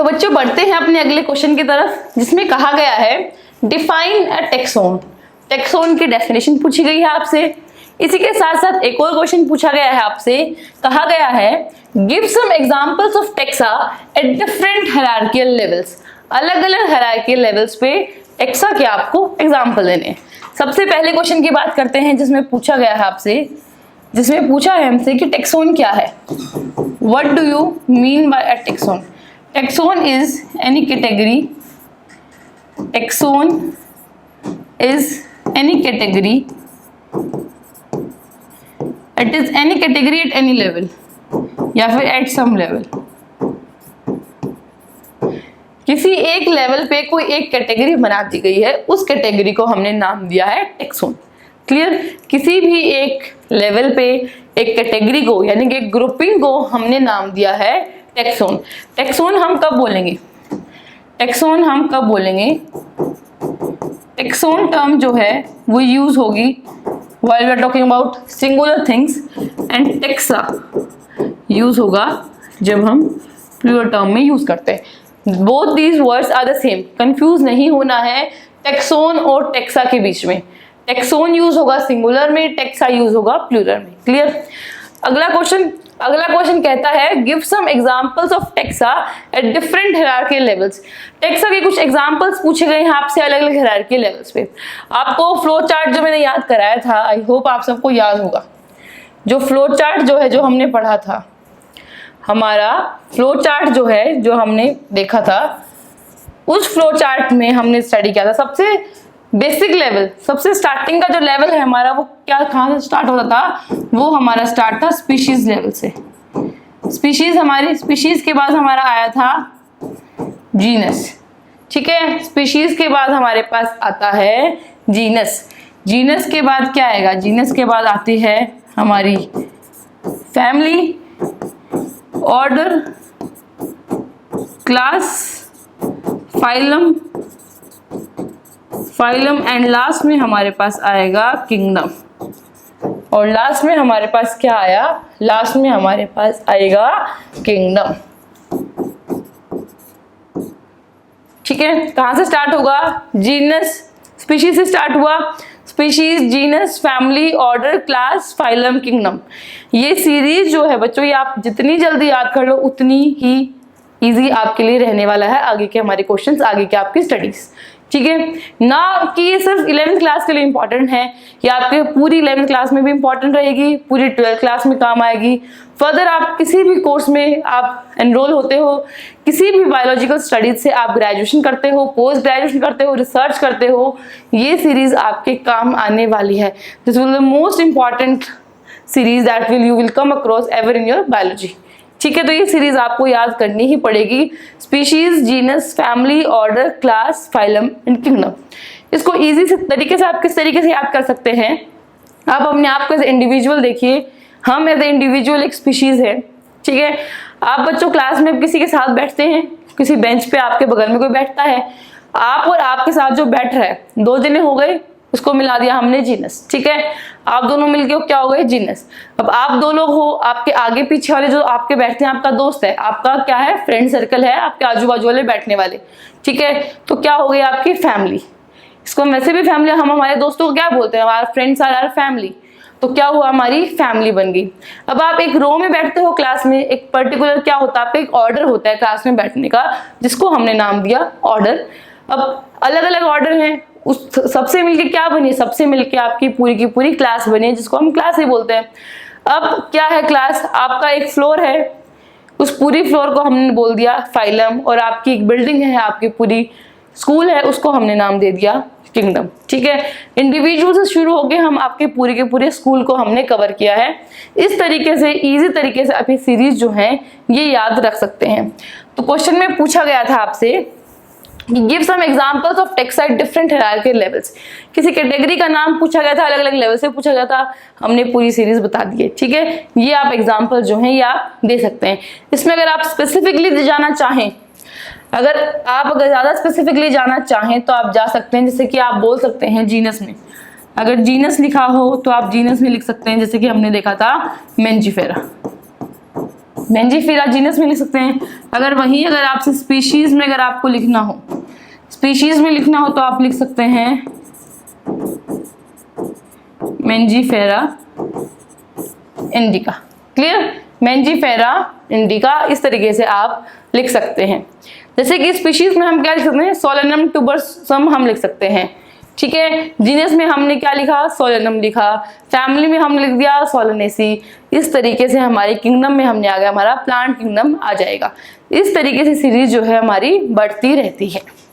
तो बच्चों बढ़ते हैं अपने अगले क्वेश्चन की तरफ, जिसमें कहा गया है डिफाइन अ टेक्सोन। टेक्सोन की डेफिनेशन पूछी गई है आपसे। इसी के साथ साथ एक और क्वेश्चन पूछा गया है आपसे, कहा गया है give some examples of taxa at different hierarchical levels. अलग अलग हायरार्किकल लेवल्स पे टेक्सा के आपको एग्जांपल देने हैं। सबसे पहले क्वेश्चन की बात करते हैं, जिसमें पूछा गया है आपसे, जिसमें पूछा है हमसे कि टेक्सोन क्या है। What do you mean by a taxon? Taxon is any category, taxon is any category, it is any category at any level या फिर एट सम लेवल। किसी एक लेवल पे कोई एक कैटेगरी बना दी गई है, उस कैटेगरी को हमने नाम दिया है टेक्सोन। क्लियर? किसी भी एक लेवल पे एक कैटेगरी को यानी कि ग्रुपिंग को हमने नाम दिया है टेक्सोन। टेक्सोन हम कब बोलेंगे? टेक्सोन हम कब बोलेंगे? टेक्सोन टर्म जो है वो यूज होगी while we are talking about singular things, and taxa use होगा जब हम प्लूरल टर्म में यूज करते हैं। Both these words are the same, confuse नहीं होना है टेक्सोन और टेक्सा के बीच में। टेक्सोन यूज होगा सिंगुलर में, टेक्सा यूज होगा प्लूरल में। क्लियर? अगला क्वेश्चन कहता है give some examples of taxa at different hierarchical levels. Taxa के कुछ एग्जांपल्स पूछे गए हैं आपसे अलग अलग हायरार्किकल लेवल्स पे। आपको फ्लो चार्ट जो मैंने याद कराया था, आई होप आप सबको याद होगा। जो फ्लो चार्ट जो है, जो हमने पढ़ा था, हमारा फ्लो चार्ट जो है, जो हमने देखा था, उस फ्लो चार्ट में हमने स्टडी किया था सबसे बेसिक लेवल, सबसे स्टार्टिंग का जो लेवल है हमारा, वो क्या कहाँ से स्टार्ट होता था? वो हमारा स्टार्ट था स्पीशीज लेवल से। स्पीशीज के बाद हमारा आया था जीनस। ठीक है, स्पीशीज के बाद हमारे पास आता है जीनस। जीनस के बाद क्या आएगा? जीनस के बाद आती है हमारी family, order, class, phylum and last में हमारे पास आएगा किंगडम। और लास्ट में हमारे पास क्या आया? लास्ट में हमारे पास आएगा किंगडम। ठीक है, कहां से स्टार्ट होगा? जीनस, स्पीशीज से स्टार्ट हुआ। Species, genus, family, order, class, phylum, kingdom. ये सीरीज जो है बच्चों, ये आप जितनी जल्दी याद कर लो उतनी ही इजी आपके लिए रहने वाला है आगे के हमारे क्वेश्चंस, आगे के आपकी स्टडीज। ठीक है, ना कि ये सिर्फ 11th क्लास के लिए इंपॉर्टेंट है, ये आपके पूरी 11th क्लास में भी इंपॉर्टेंट रहेगी, पूरी 12th क्लास में काम आएगी। फर्दर आप किसी भी कोर्स में आप एनरोल होते हो, किसी भी बायोलॉजिकल स्टडीज से आप ग्रेजुएशन करते हो, पोस्ट ग्रेजुएशन करते हो, रिसर्च करते हो, ये सीरीज आपके काम आने वाली है। This will the most important series that you will come across ever in your biology. ठीक है, तो ये सीरीज आपको याद करनी ही पड़ेगी। Species, genus, family, order, class, phylum and kingdom. इसको इजी से तरीके से आप किस तरीके से याद कर सकते हैं? आप अपने आप को एज इंडिविजुअल देखिए। हम एज ए इंडिविजुअल एक स्पीशीज है। ठीक है, आप बच्चों क्लास में किसी के साथ बैठते हैं, किसी बेंच पे आपके बगल में कोई बैठता है, आप और आपके साथ जो बैठ रहा है, दो जने हो गए, उसको मिला दिया हमने जीनस। ठीक है, आप दोनों मिलके क्या हो गए? जीनस। अब आप दो लोग हो, आपके आगे पीछे वाले जो आपके बैठते हैं आपका दोस्त है, आपका क्या है? फ्रेंड सर्कल है, आपके आजू बाजू वाले बैठने वाले। ठीक है, तो क्या हो गई आपकी फैमिली। इसको हम वैसे भी फैमिली, हम हमारे दोस्तों को क्या बोलते हैं? हमारे फ्रेंड्स आर आवर फैमिली। तो क्या हुआ? हमारी फैमिली बन गई। अब आप एक रो में बैठते हो क्लास में, एक पर्टिकुलर क्या होता है आपका? एक ऑर्डर होता है क्लास में बैठने का, जिसको हमने नाम दिया ऑर्डर। अब अलग अलग ऑर्डर हैं, उस सबसे मिलके क्या बनी? सबसे मिलके आपकी पूरी की पूरी क्लास बनी है, जिसको हम क्लास ही बोलते हैं। अब क्या है क्लास? आपका एक फ्लोर है, उस पूरी फ्लोर को हमने बोल दिया फाइलम, और आपकी एक बिल्डिंग है, आपकी पूरी स्कूल है, उसको हमने नाम दे दिया किंगडम। ठीक है, इंडिविजुअल से शुरू होके हम आपके पूरे के पूरे स्कूल को हमने कवर किया है। इस तरीके से इजी तरीके से आप ये सीरीज जो है ये याद रख सकते हैं। तो क्वेश्चन में पूछा गया था आपसे give some examples of taxa at different hierarchical levels. किसी कैटेगरी का नाम पूछा गया था, अलग अलग लेवल से पूछा गया था, हमने पूरी सीरीज बता दी है। ठीक है, ये आप एग्जांपल जो हैं ये आप दे सकते हैं। इसमें अगर आप स्पेसिफिकली जाना चाहें, अगर ज्यादा स्पेसिफिकली जाना चाहें तो आप जा सकते हैं, जैसे कि आप बोल सकते हैं जीनस में। अगर जीनस लिखा हो तो आप जीनस में लिख सकते हैं, जैसे कि हमने देखा था मेंजिफेरा। मैंजीफेरा जीनस में लिख सकते हैं। अगर आपसे स्पीशीज में अगर आपको लिखना हो, स्पीशीज में लिखना हो तो आप लिख सकते हैं Mangifera indica. Clear? Mangifera indica, इस तरीके से आप लिख सकते हैं। जैसे कि स्पीशीज में हम क्या लिख सकते हैं, सोलेनम ट्यूबरसम हम लिख सकते हैं, ठीक है। जीनस में हमने क्या लिखा, सोलेनम लिखा। फैमिली में हमने लिख दिया सोलेनेसी। इस तरीके से हमारे किंगडम में हमने आ गया, हमारा प्लांट किंगडम आ जाएगा। इस तरीके से सीरीज जो है हमारी बढ़ती रहती है।